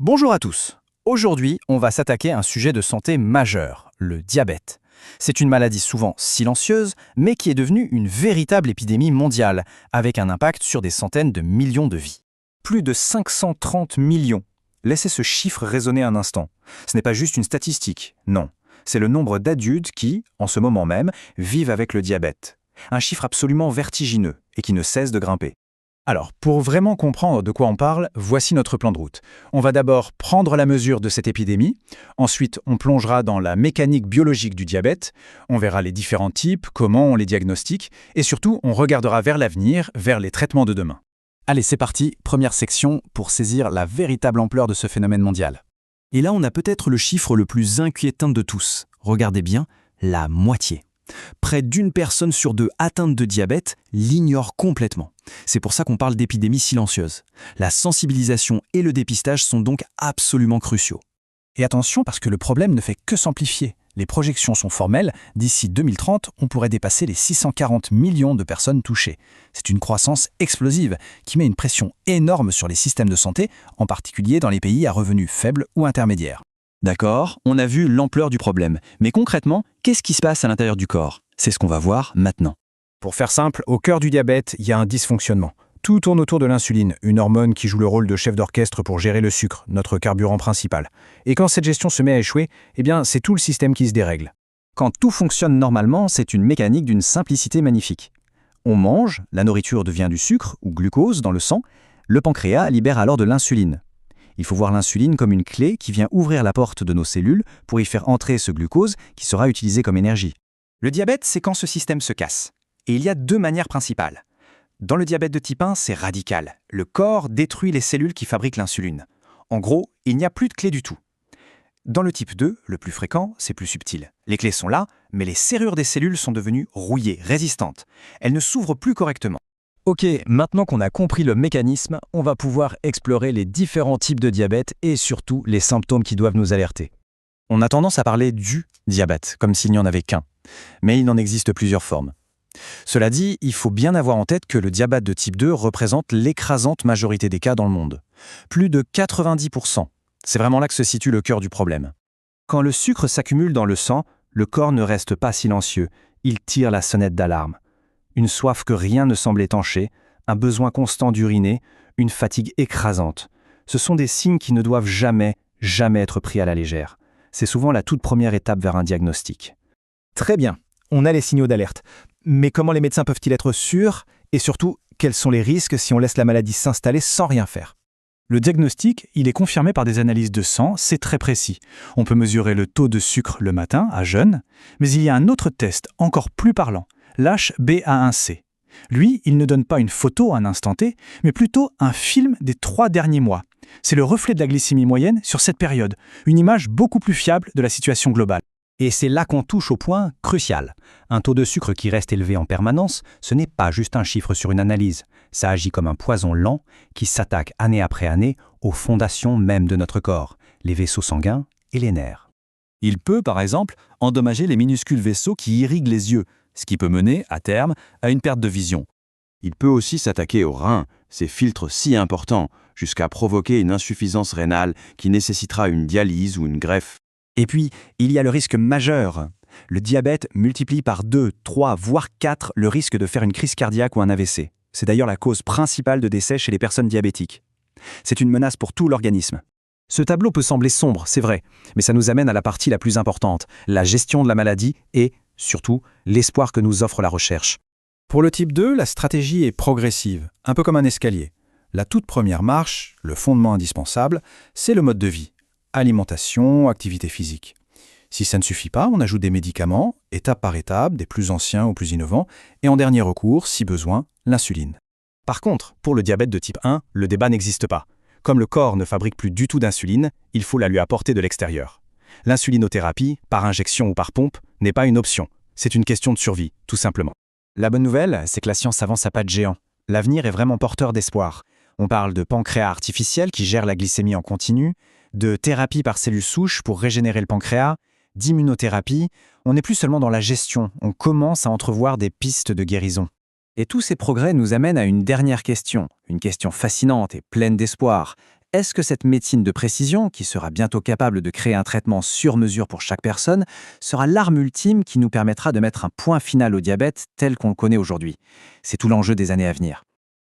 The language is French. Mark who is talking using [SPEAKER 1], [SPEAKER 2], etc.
[SPEAKER 1] Bonjour à tous. Aujourd'hui, on va s'attaquer à un sujet de santé majeur, le diabète. C'est une maladie souvent silencieuse, mais qui est devenue une véritable épidémie mondiale, avec un impact sur des centaines de millions de vies. Plus de 530 millions. Laissez ce chiffre résonner un instant. Ce n'est pas juste une statistique, non. C'est le nombre d'adultes qui, en ce moment même, vivent avec le diabète. Un chiffre absolument vertigineux et qui ne cesse de grimper. Alors, pour vraiment comprendre de quoi on parle, voici notre plan de route. On va d'abord prendre la mesure de cette épidémie, ensuite on plongera dans la mécanique biologique du diabète, on verra les différents types, comment on les diagnostique, et surtout on regardera vers l'avenir, vers les traitements de demain. Allez, c'est parti, première section pour saisir la véritable ampleur de ce phénomène mondial. Et là, on a peut-être le chiffre le plus inquiétant de tous. Regardez bien, la moitié. Près d'une personne sur deux atteinte de diabète l'ignore complètement. C'est pour ça qu'on parle d'épidémie silencieuse. La sensibilisation et le dépistage sont donc absolument cruciaux. Et attention parce que le problème ne fait que s'amplifier. Les projections sont formelles, d'ici 2030, on pourrait dépasser les 640 millions de personnes touchées. C'est une croissance explosive qui met une pression énorme sur les systèmes de santé, en particulier dans les pays à revenus faibles ou intermédiaires. D'accord, on a vu l'ampleur du problème. Mais concrètement, qu'est-ce qui se passe à l'intérieur du corps? C'est ce qu'on va voir maintenant. Pour faire simple, au cœur du diabète, il y a un dysfonctionnement. Tout tourne autour de l'insuline, une hormone qui joue le rôle de chef d'orchestre pour gérer le sucre, notre carburant principal. Et quand cette gestion se met à échouer, c'est tout le système qui se dérègle. Quand tout fonctionne normalement, c'est une mécanique d'une simplicité magnifique. On mange, la nourriture devient du sucre ou glucose dans le sang, le pancréas libère alors de l'insuline. Il faut voir l'insuline comme une clé qui vient ouvrir la porte de nos cellules pour y faire entrer ce glucose qui sera utilisé comme énergie. Le diabète, c'est quand ce système se casse. Et il y a deux manières principales. Dans le diabète de type 1, c'est radical. Le corps détruit les cellules qui fabriquent l'insuline. En gros, il n'y a plus de clé du tout. Dans le type 2, le plus fréquent, c'est plus subtil. Les clés sont là, mais les serrures des cellules sont devenues rouillées, résistantes. Elles ne s'ouvrent plus correctement. Ok, maintenant qu'on a compris le mécanisme, on va pouvoir explorer les différents types de diabète et surtout les symptômes qui doivent nous alerter. On a tendance à parler du diabète, comme s'il n'y en avait qu'un. Mais il en existe plusieurs formes. Cela dit, il faut bien avoir en tête que le diabète de type 2 représente l'écrasante majorité des cas dans le monde. Plus de 90%. C'est vraiment là que se situe le cœur du problème. Quand le sucre s'accumule dans le sang, le corps ne reste pas silencieux, il tire la sonnette d'alarme. Une soif que rien ne semble étancher, un besoin constant d'uriner, une fatigue écrasante. Ce sont des signes qui ne doivent jamais être pris à la légère. C'est souvent la toute première étape vers un diagnostic. Très bien, on a les signaux d'alerte. Mais comment les médecins peuvent-ils être sûrs? Et surtout, quels sont les risques si on laisse la maladie s'installer sans rien faire? Le diagnostic, il est confirmé par des analyses de sang, c'est très précis. On peut mesurer le taux de sucre le matin, à jeûne, mais il y a un autre test encore plus parlant, l'HbA1c. Lui, il ne donne pas une photo à un instant T, mais plutôt un film des 3 derniers mois. C'est le reflet de la glycémie moyenne sur cette période, une image beaucoup plus fiable de la situation globale. Et c'est là qu'on touche au point crucial. Un taux de sucre qui reste élevé en permanence, ce n'est pas juste un chiffre sur une analyse. Ça agit comme un poison lent qui s'attaque année après année aux fondations même de notre corps, les vaisseaux sanguins et les nerfs. Il peut, par exemple, endommager les minuscules vaisseaux qui irriguent les yeux, ce qui peut mener, à terme, à une perte de vision.
[SPEAKER 2] Il peut aussi s'attaquer aux reins, ces filtres si importants, jusqu'à provoquer une insuffisance rénale qui nécessitera une dialyse ou une greffe.
[SPEAKER 1] Et puis, il y a le risque majeur. Le diabète multiplie par 2, 3, voire 4 le risque de faire une crise cardiaque ou un AVC. C'est d'ailleurs la cause principale de décès chez les personnes diabétiques. C'est une menace pour tout l'organisme. Ce tableau peut sembler sombre, c'est vrai, mais ça nous amène à la partie la plus importante, la gestion de la maladie et, surtout, l'espoir que nous offre la recherche. Pour le type 2, la stratégie est progressive, un peu comme un escalier. La toute première marche, le fondement indispensable, c'est le mode de vie. Alimentation, activité physique. Si ça ne suffit pas, on ajoute des médicaments, étape par étape, des plus anciens aux plus innovants, et en dernier recours, si besoin, l'insuline. Par contre, pour le diabète de type 1, le débat n'existe pas. Comme le corps ne fabrique plus du tout d'insuline, il faut la lui apporter de l'extérieur. L'insulinothérapie, par injection ou par pompe, n'est pas une option. C'est une question de survie, tout simplement. La bonne nouvelle, c'est que la science avance à pas de géant. L'avenir est vraiment porteur d'espoir. On parle de pancréas artificiel qui gère la glycémie en continu, de thérapie par cellules souches pour régénérer le pancréas, d'immunothérapie. On n'est plus seulement dans la gestion, on commence à entrevoir des pistes de guérison. Et tous ces progrès nous amènent à une dernière question, une question fascinante et pleine d'espoir. est-ce que cette médecine de précision, qui sera bientôt capable de créer un traitement sur mesure pour chaque personne, sera l'arme ultime qui nous permettra de mettre un point final au diabète tel qu'on le connaît aujourd'hui? C'est tout l'enjeu des années à venir.